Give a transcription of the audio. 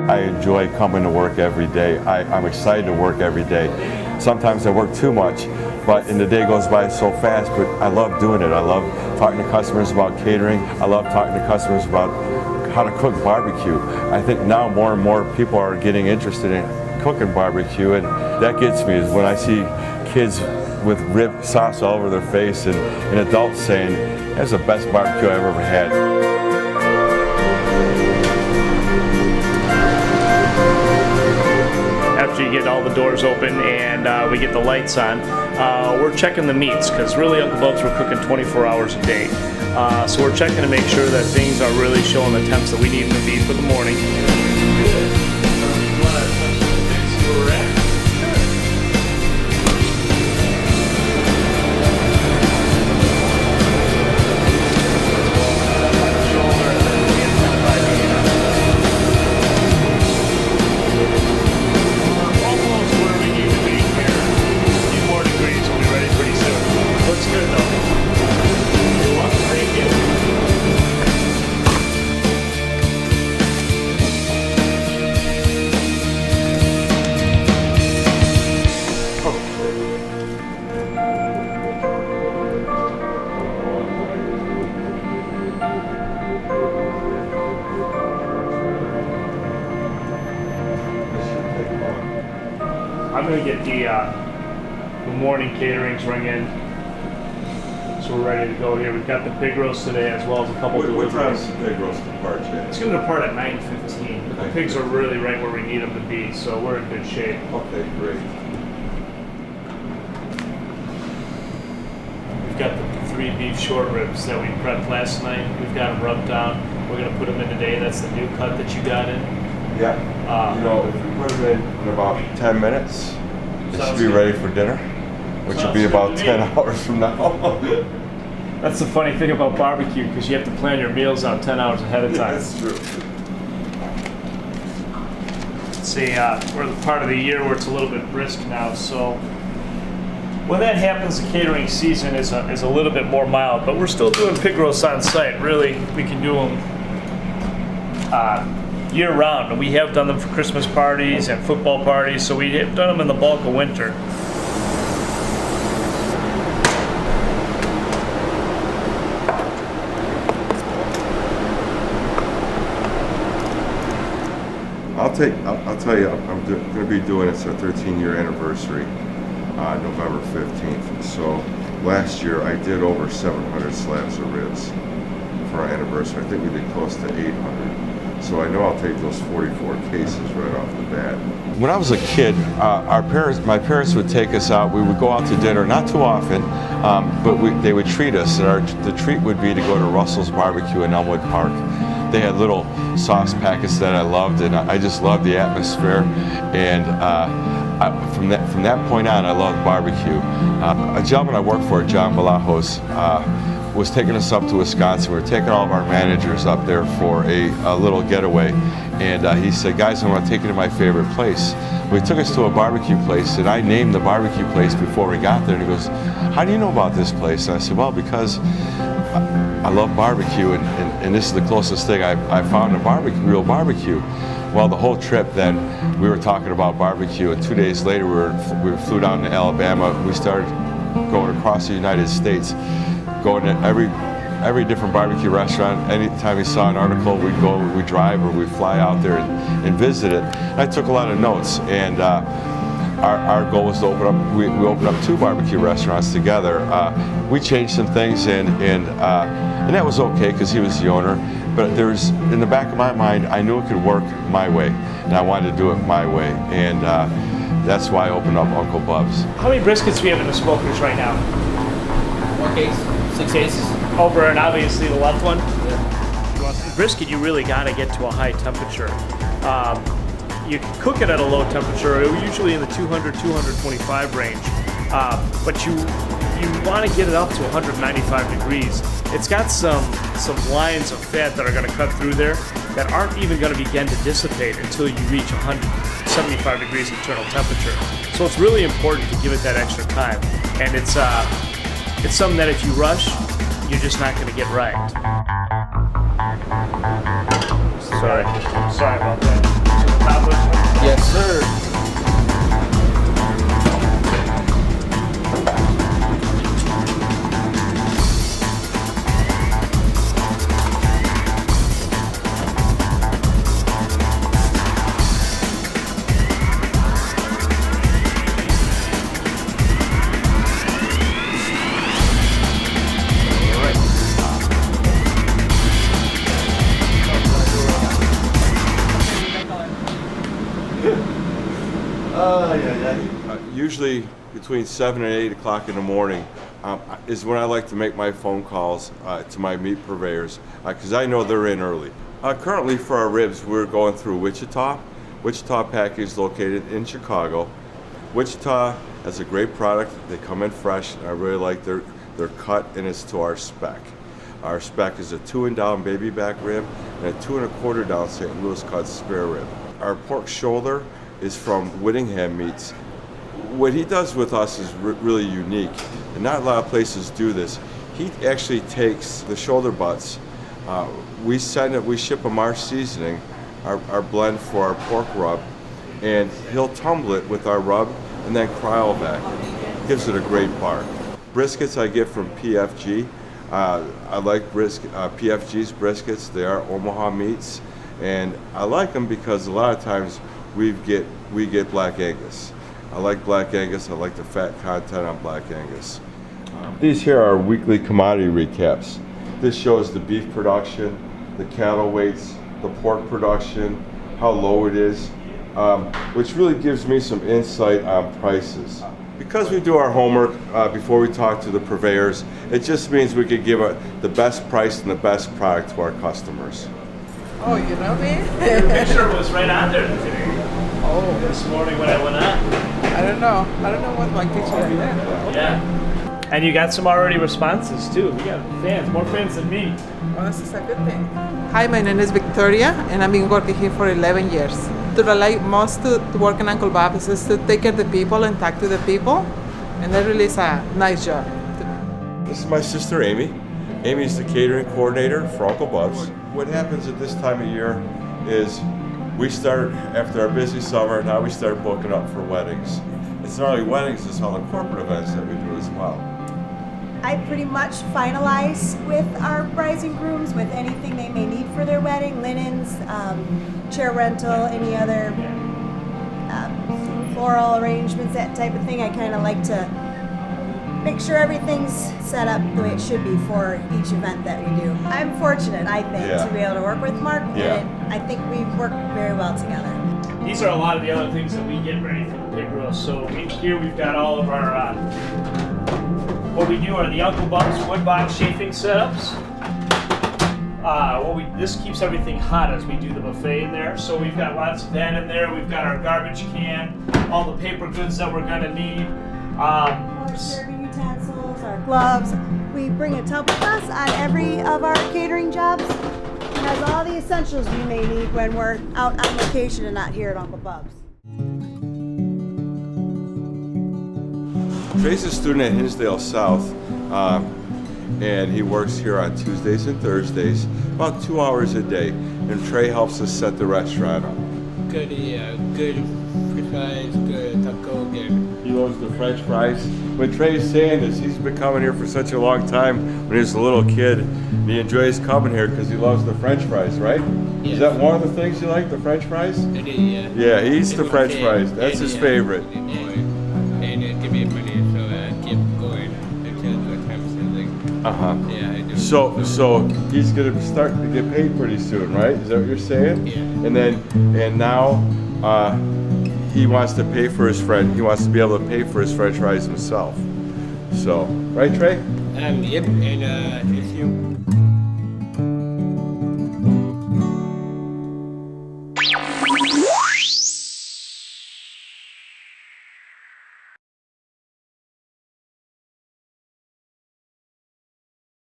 I enjoy coming to work every day. I'm excited to work every day. Sometimes I work too much, and the day goes by so fast, but I love doing it. I love talking to customers about catering. I love talking to customers about how to cook barbecue. I think now more and more people are getting interested in cooking barbecue, and that gets me is when I see kids with rib sauce all over their face and adults saying, that's the best barbecue I've ever had. After you get all the doors open and we get the lights on, we're checking the meats, because really Uncle Bubs, we're cooking 24 hours a day. So we're checking to make sure that things are really showing the temps that we need them to be for the morning. I'm going to get the morning caterings ringing, so we're ready to go here. We've got the pig roast today as well as a couple deliveries. What time is the pig roast depart, Chad? It's going to depart at 9:15. The pigs are really right where we need them to be, so we're in good shape. Okay, great. We've got the 3 beef short ribs that we prepped last night. We've got them rubbed down. We're going to put them in today. That's the new cut that you got in. Yeah. If we put them in about 10 minutes, it should be ready for dinner, which will be about 10 hours from now. That's the funny thing about barbecue, because you have to plan your meals out 10 hours ahead of time. That's true. See, we're the part of the year where it's a little bit brisk now, so when that happens, the catering season is a little bit more mild, but we're still doing pig roasts on site. Really, we can do them year-round, and we have done them for Christmas parties and football parties, so we have done them in the bulk of winter. I'll tell you, I'm going to be doing it's our 13-year anniversary, November 15th. So last year I did over 700 slabs of ribs for our anniversary. I think we did close to 800. So I know I'll take those 44 cases right off the bat. When I was a kid, my parents would take us out. We would go out to dinner, not too often, but they would treat us. The treat would be to go to Russell's Barbecue in Elmwood Park. They had little sauce packets that I loved, and I just loved the atmosphere. And from that point on, I loved barbecue. A gentleman I worked for, John Balajos, was taking us up to Wisconsin. We were taking all of our managers up there for a little getaway. And he said, guys, I want to take you to my favorite place. Well, he took us to a barbecue place, and I named the barbecue place before we got there. And he goes, how do you know about this place? And I said, well, because I love barbecue, and this is the closest thing I found to real barbecue. Well, the whole trip then, we were talking about barbecue, and 2 days later we flew down to Alabama. We started going across the United States, going to every different barbecue restaurant. Anytime we saw an article, we'd go, we'd drive, or we'd fly out there and visit it. And I took a lot of notes, and our goal was to open up, we opened up 2 barbecue restaurants together. We changed some things, and that was okay because he was the owner. But in the back of my mind, I knew it could work my way, and I wanted to do it my way. And that's why I opened up Uncle Bubs. How many briskets do we have in the smokers right now? 1 case, 6 cases. Over, and obviously the left one? Yeah. Brisket, you really got to get to a high temperature. You can cook it at a low temperature, usually in the 200, 225 range, but you want to get it up to 195 degrees. It's got some lines of fat that are going to cut through there that aren't even going to begin to dissipate until you reach 175 degrees internal temperature. So it's really important to give it that extra time, and it's something that if you rush, you're just not going to get right. Sorry about that. sir. Usually between 7 and 8 o'clock in the morning is when I like to make my phone calls to my meat purveyors because I know they're in early. Currently for our ribs, we're going through Wichita. Wichita package is located in Chicago. Wichita has a great product. They come in fresh. I really like their cut, and it's to our spec. Our spec is a 2-and-down baby back rib and a 2-1/4 St. Louis cut spare rib. Our pork shoulder is from Whittingham Meats. What he does with us is really unique, and not a lot of places do this. He actually takes the shoulder butts. We ship them our seasoning, our blend for our pork rub, and he'll tumble it with our rub and then cryovac it. Gives it a great bark. Briskets I get from PFG. I like PFG's briskets. They are Omaha meats, and I like them because a lot of times we get Black Angus. I like Black Angus. I like the fat content on Black Angus. These here are weekly commodity recaps. This shows the beef production, the cattle weights, the pork production, how low it is, which really gives me some insight on prices. Because we do our homework before we talk to the purveyors, it just means we could give the best price and the best product to our customers. Oh, you know me? Your picture was right on there today. Oh, this morning when I went on. I don't know what my picture is there. Yeah. And you got some already responses too. We got fans, more fans than me. Well, this is a good thing. Hi, my name is Victoria, and I've been working here for 11 years. What I like most to work in Uncle Bubs is to take care of the people and talk to the people, and that really is a nice job. This is my sister Amy. Amy's the catering coordinator for Uncle Bubs. What happens at this time of year is we start, after our busy summer, now we start booking up for weddings. It's not only weddings, it's all the corporate events that we do as well. I pretty much finalize with our brides and grooms with anything they may need for their wedding, linens, chair rental, any other floral arrangements, that type of thing. I kind of like to make sure everything's set up the way it should be for each event that we do. I'm fortunate, I think, to be able to work with Mark, and I think we work very well together. These are a lot of the other things that we get ready for the pig roast. So here we've got all of our, what we do are the Uncle Bubs wood box chafing setups. This keeps everything hot as we do the buffet in there. So we've got lots of that in there. We've got our garbage can, all the paper goods that we're gonna need. Our serving utensils, our gloves. We bring a tub with us on every of our catering jobs. It has all the essentials we may need when we're out on location and not here at Uncle Bubs. Trey's a student at Hinsdale South, and he works here on Tuesdays and Thursdays, about 2 hours a day. And Trey helps us set the restaurant up. Good french fries, good taco, good. He loves the French fries. When Trey's saying this, he's been coming here for such a long time when he was a little kid. And he enjoys coming here because he loves the French fries, right? Yes. Is that one of the things you like, the French fries? It is, yeah. Yeah, he eats the French fries. That's his favorite. And give me money, so I keep going until the time something. Yeah, I do. So he's gonna start to get paid pretty soon, right? Is that what you're saying? Yeah. And now he wants to pay for his friend. He wants to be able to pay for his French fries himself. So, right, Trey? Yep, and it's you.